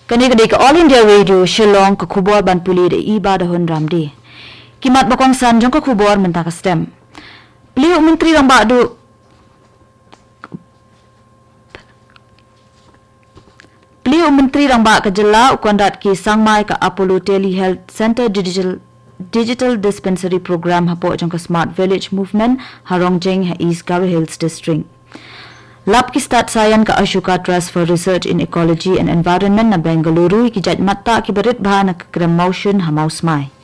Kani All India Radio Shillong ka khubor ban puli de iba da hun ramdi. Kimat bakong san jong ka khubor menta ka stem. Beliau menteri rang ba du Beliau menteri rang ba ka jela ukondat ki sangmai ka Apollo Telehealth Center Digital Dispensary Program hapo jong ka Smart Village Movement Harongjeng ha East Garo Hills District. Lab ki start sayan ka Ashoka Trust for Research in Ecology and Environment na Bengaluru ki jaj matta ki berit bha na krem motion hamaus mai.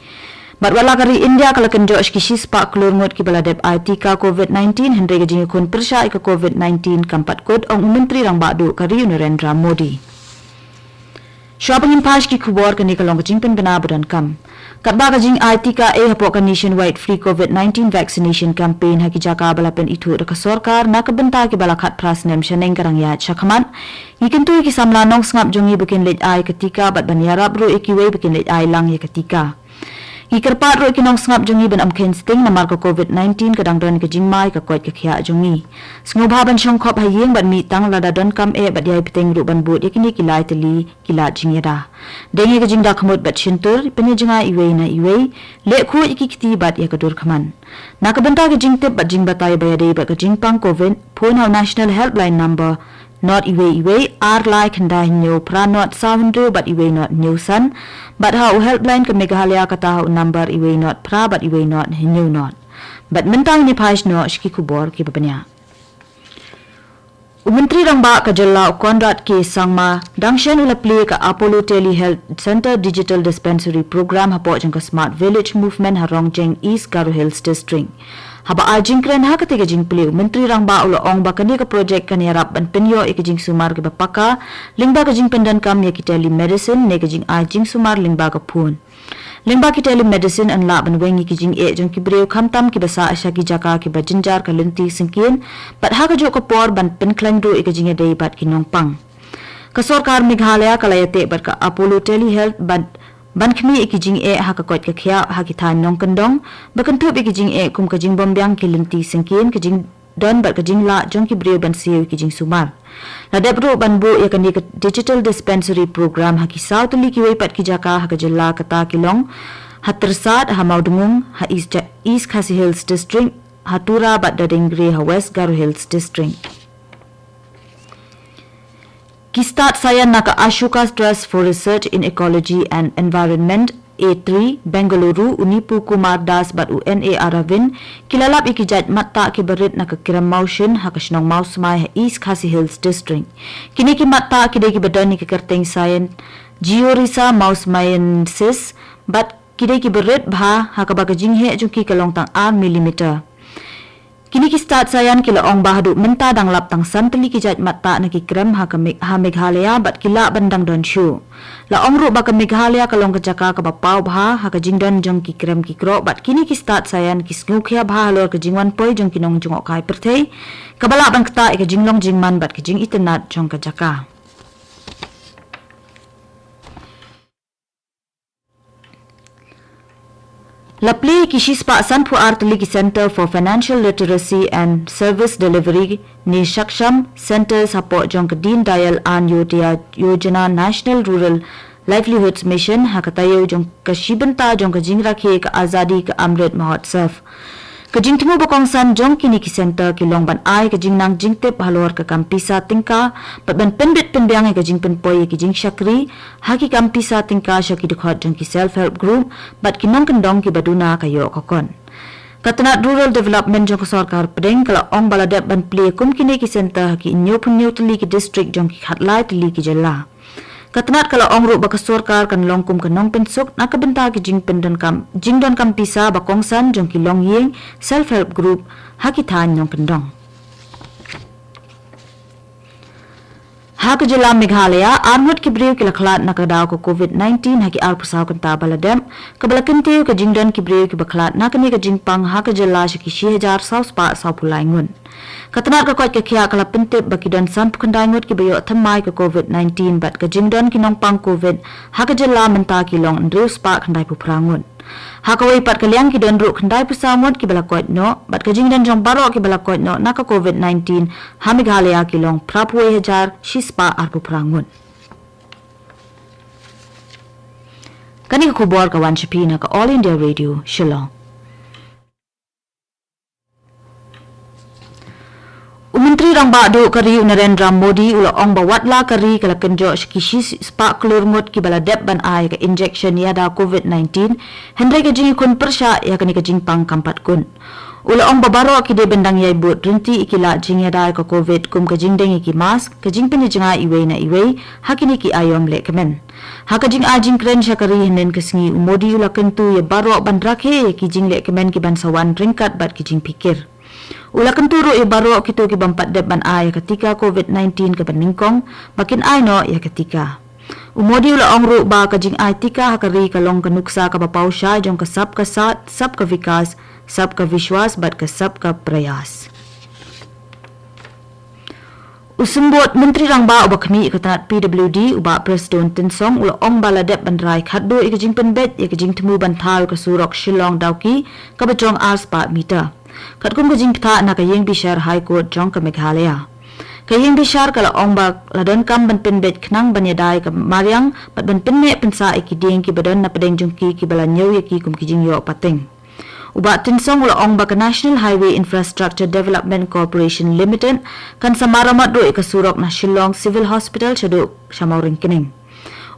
Batwala kari India kalakan Josh ki shispa klurngot ki baladep IT ka COVID-19 hendre ka jingi kun persya ka COVID-19 kampat kod ang menteri rang badu kari Narendra Modi. Shopping pash ki khubor ka nikalong ka jingpen binabadan kam. Katba ka jing IT ka hapo ka nationwide free COVID-19 vaccination campaign ha ki jaka balapen itu ka sorkar na kabenta ki balakat prasnem shaneng karang yat shakaman. Ikentu ki samlanong ngap jongi bukin lej ai ketika bat banyarap ro ikiwe bukin lej ai lang ya ketika. Ikerpat ro ikinong ngap jongi ban amken sting na marka COVID-19 kadang don ka jingmai ka kwat ka khia jongi. Sngubha ban shongkhop hayeng ban mi tang lada don kam bat yai piteng ru ban bud ikini kilai teli kilat jingyada. Dengi ka jingda khamut bat shintur peni jinga iwe na iwe le khu ikikiti bat ya kadur khaman. Nakabenta ka jingtip bat jing batai bayade bat ka jingpang COVID phone how national helpline number not iwe ar lai khandai nyo pra not 700 but iwe not new san but how helpline ka Meghalaya kata how number iwe not pra but iwe not new not but mentang ni paish no shki kubor ki babanya Menteri rang ba ka jalla Konrad K Sangma dangshan ulapli ka Apollo Telehealth Center Digital Dispensary Program hapo jang ka Smart Village Movement Harongjeng East Garo Hills District haba ajing kren ha katiga jing pliu menteri rang ba ulo ong ba kani ka project kani harap ban penyo ikajing sumar ke bapaka lingba ka jing pendan kam ya ki telemedicine ne ka jing ajing sumar lingba ka phun lingba ki telemedicine an la ban wengi ki jing e jong ki breu khamtam ki basa asha ki jaka ki bajinjar ka linti singkin bat ha ka jo ko por ban pen klangdo ikajing e dei bat ki nongpang ka sarkar Meghalaya kalayate bat ka Apollo Telehealth ban khmi ikijing e ha ka kot ka khya ha ki than nong kandong bakan thup ikijing e kum ka jing bombyang ki linti singkin ka jing don bat ka jing la jong ki breu ban siu ki jing sumar la debro ban bu ya kan digital dispensary program ha ki south li ki wei pat ki jaka ha ka jilla kata kilong hatersat ha maudungung ha east Khasi Hills District hatura bat dadingri ha West Garo Hills District Kistat saya naka Ashoka Trust for Research in Ecology and Environment A3 Bengaluru Unipu Kumar Das bat UNA Aravin kilalap ikijat matta ki berit naka kiram motion hakasnong maus mai East Khasi Hills District kini ki matta ki deki badani ki kerteng sayen Georisa maus maiensis bat ki deki berit bha hakabaga jinghe jungki kalong tang 8 mm Kini ki start sayan kila ong bahadu menta dang lap tang santli ki jat matta na ki krem ha Meghalaya bat kila bandang don shu. La ong ru ba ka Meghalaya kalong ka jaka ka bapau bha ha ka jingdon jong ki krem ki kro bat kini ki start sayan ki sngukhya bha halor ka jingwan poi jong kinong jong okai perthei kabala bang kta ka jinglong jingman bat ka jing itenat jong ka jaka. Lapli Kishispa Sanpu Artli Center for Financial Literacy and Service Delivery ni Shaksham Centers hapo jong Deen Dayal Antyodaya Yojana National Rural Livelihoods Mission hakatayo jong kashibanta jong jingra ke ka Azadi ka Amrit Mahotsav kajing timu bakong san jong kini ki center ki longban ai kajing nang jingtep halor ka kampisa tingka patban penbit penbyang ka jing penpoy ki jing shakri haki kampisa tingka shaki dikhot jong ki self help group bat ki nong kendong ki baduna kayo kokon katanat rural development jong sarkar pedeng kala ong baladep ban play kum kini ki center haki inyo punyo tli ki district jong ki khatlai tli ki jella Katanat kala ong ru baka sarkar kan longkum kanong pensuk nakabenta ki jingdon kam pisa bakong san jong ki long ying self help group hakitan nyong kendong Haka jila Meghalaya armut ki breu ki lakhlat nakadaw ko COVID-19 haki arpusaw kan tabaladem kabalakintiw ka jingdon ki breu ki baklat nakani ka jingpang haka jila shiki 6000 sawspa sawpulaingun Katanat ka kot ka kya kala pintip baki don san pukandangot ki bayo thamai ka COVID-19 bat ka jingdon ki nong pang COVID haka jila menta ki long ndrew spa khandai pu prangun Hakawai pat kaliang ki don ru khandai pu samot ki balakot no bat ka jingdon jong baro ki balakot no naka COVID-19 ha Meghalaya ki long prapwe hajar shispa arpu prangun Kani ka kubor ka Wan Shapina ka All India Radio, Shillong. Menteri Rang Bado Kari Narendra Modi ula ong bawatla kari kala kenjo kishi spak klurmut ki bala dep ban ai ka injection yada COVID-19 hendai ka jing kun persya ya kani ka jing pang kampat kun. Ula ong babaro ki de bendang yai but rinti ikila jing yada ka COVID kum ka jing deng ki mask ka jing pini jinga iwe na iwe hakini ki ayom le kemen. Haka jing ajing kren syakari henen kesengi Modi ula kentu ya baro ban rakhe ki jing le kemen ki ban sawan ringkat bat ki jing pikir. Ula kenturu ibaro kito ki bampat deban ay ketika COVID-19 ke beningkong makin ay no ya ketika. Umodi ula ongru ba kajing ay tika hakari kalong kanuksa ka bapausya jong ka sab ka sat, sab ka vikas, sab ka vishwas bat ka sab ka prayas. Usumbot Menteri Rangba ubakmi ikatanat PWD ubak Preston Tinsong ula ong baladep bandrai khaddo ikajing penbet ikajing temu bantal ka surok Shillong Dauki ka bajong arspa meter. Katkum ka jing pita na kayeng bishar High Court jong ka Meghalaya. Kayeng bishar kala ong bag ladon kam ban penbet knang banyadai ka Mariang pat ban penne pensa ikiding ki badan na padeng jong ki balanyaw yaki kum ki jing yo pateng. Ubat Tinsong ula ong bag National Highway Infrastructure Development Corporation Limited kan samaramat do ikasurok na Shillong Civil Hospital syaduk syamauring kining.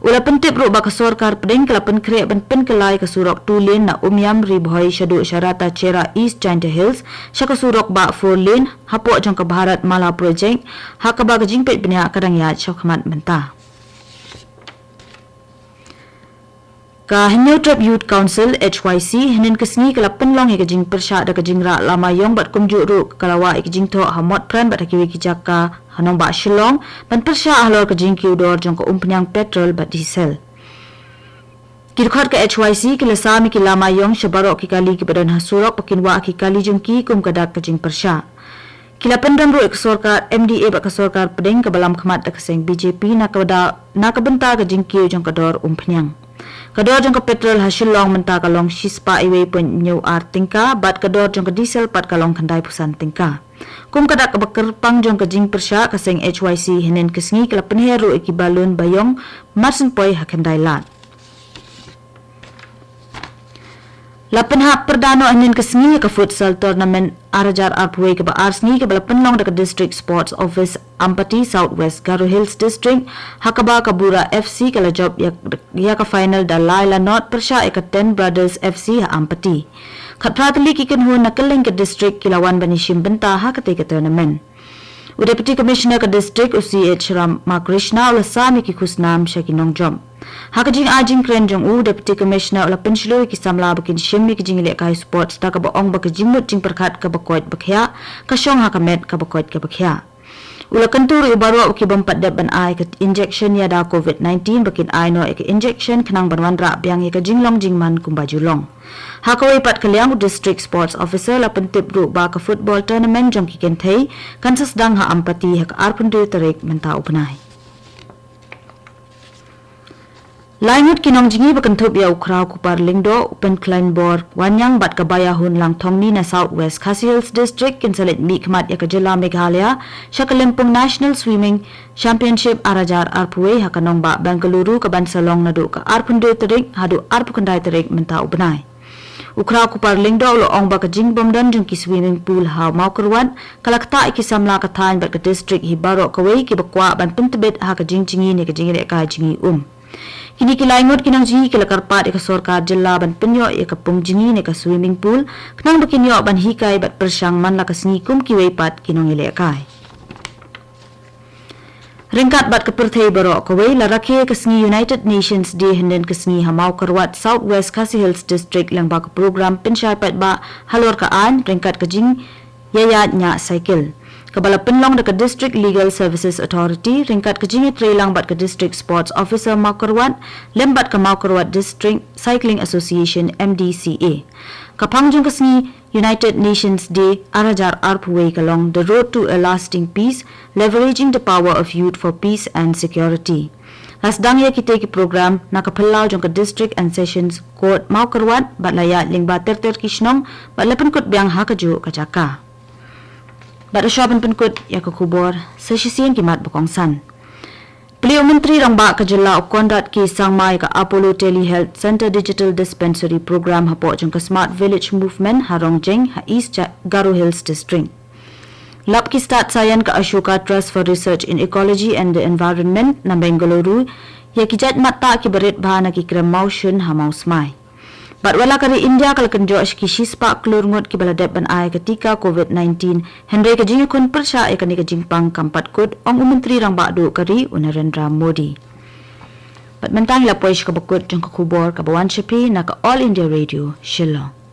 Ula pentip ro ba kasorkar pedeng kala penkre ban penkelai kasurok tulin na umyam ribhoy syaduk syarata Chera East Giant Hills syakasurok ba 4 lane hapo jong ka Bharat Mala Project hakaba ka jingpet benya kadang ya chokmat benta. Ka Henyo Trap Youth Council HYC henen kesni kala penlong ya kajing persya da kajing ra lama yong bat kumju ru kalawa ikajing to hamot pran bat akiwi kijaka hanong ba Shillong ban persya ahlor kajing ki udor jong ka umpenyang petrol bat diesel. Kirkhat ka HYC kila sami ki lama yong syabaro ki kali ki badan hasurok pakinwa ki kali jong ki kum kadak kajing persya. Kila pendam ru eksorkar MDA ba kasorkar pedeng ka balam khamat da kaseng BJP na kabenta kajing ki jong kador umpenyang. Kador jong ka petrol Shillong menta kalong shispa iwe pun nyaw tingka bat kador jong ka diesel pat kalong kandai pusan tingka. Kum kadak kabakar pang jong ka jing persya kaseng HYC henen kesengi kala penheru ikibalun bayong marsen poi hakandai lat. Lapan hap perdano henen kesengi ka futsal tournament Arajar Arpway ka ba arsni ka bala penlong da ka District Sports Office Ampati Southwest Garo Hills District hakaba kabura FC kala job ya ka final da Laila Not persya ka 10 Brothers FC ha Ampati. Khatpratli ki kinhun na keleng ka district kilawan banishim benta ha ka tournament. Deputy Commissioner ka district UCH Ramakrishna ula sami ki kusnam siya kinong jom. Hakajing ajing kren jong Deputy Commissioner ula penshilo ki samla bakin shimmi ki jing ilek kai sports ta ka baong baka jimut jing perkat ka bakoit bakhya ka syong ha ka met ka bakoit ka bakhya. Ula kenturu ibaro ki bampat deban ai ka injection ya da COVID-19 bakin ai no ka injection kanang banwan ra biang ka jinglong jingman kumbajulong. Hakawai pat kaliang District Sports Officer la pentip ru ba ka football tournament jong ki kenthei kan sasdang ha Ampati ha arpundu tarik menta upnai. Lainut kinong jingi bakantup ya ukraw kupar lingdo upen klein bor wanyang bat kabaya hun lang thongni na Southwest Khasi Hills District kinsalit mi kmat ya kajila Meghalaya syakalimpung National Swimming Championship Arajar Arpway ha kanong ba Bengaluru ka bansalong nadu ka arpundu tarik hadu arpukandai tarik menta upnai. Ukraw kupar lingdo ulo ong baka jing bomdan jung ki swimming pool ha maukerwan kalakta iki samla ka thain bat ka district hi baro kawai ki bakwa ban pentebet ha ka jing jingi ne ka jingi le ka jingi Kini kilaingot kinang jingi kila karpat ika sorkar jilla ban penyo ika pung jingi ne ka swimming pool kenang bakinyo ban hikai bat persyang man la kasengi kum kiwei pat kinong ile kai. Ringkat bat keperthei baro kawai la rakhe kasengi United Nations Day henden kasengi hamau karwat Southwest Khasi Hills District lang ba ka program pensyai pat ba halor ka an ringkat ka jing yayat nya cycle. Kabala penlong dekat District Legal Services Authority ringkat ke jingi trailang bat ke District Sports Officer Maukarwat lembat ke Maukarwat District Cycling Association MDCA. Kapangjung kesengi United Nations Day Arajar Arpway kalong the road to a lasting peace leveraging the power of youth for peace and security. Lasdang ya kita ki program nakapelau jong ke District and Sessions Court Maukarwat bat layat ling bat terter kishnong bat lepen kut biang hakaju kajaka. Bat asyapan penkut ya kekubor sesisian kimat bokongsan. Jadi Menteri Rangba Kejala Kondat Ki Sangmai ka Apollo Telehealth Center Digital Dispensary Program hapok jeng ke Smart Village Movement Harong Jeng ha East Garo Hills District. Lap ki start sayan ka Ashoka Trust for Research in Ecology and the Environment na Bengaluru ya kijat mata ki berit bahana ki krem motion ha mau smai. But wala kari India kalkan Josh ki shispa klur ngot ki baladep ban ay ketika COVID-19 Henry ka jing kun persya e kani ka jingpang kampat kod ong Menteri Rangba do kari Narendra Modi. But mentang la poish ka bakut jeng ka kubor ka bawan shapi na ka All India Radio Shillong.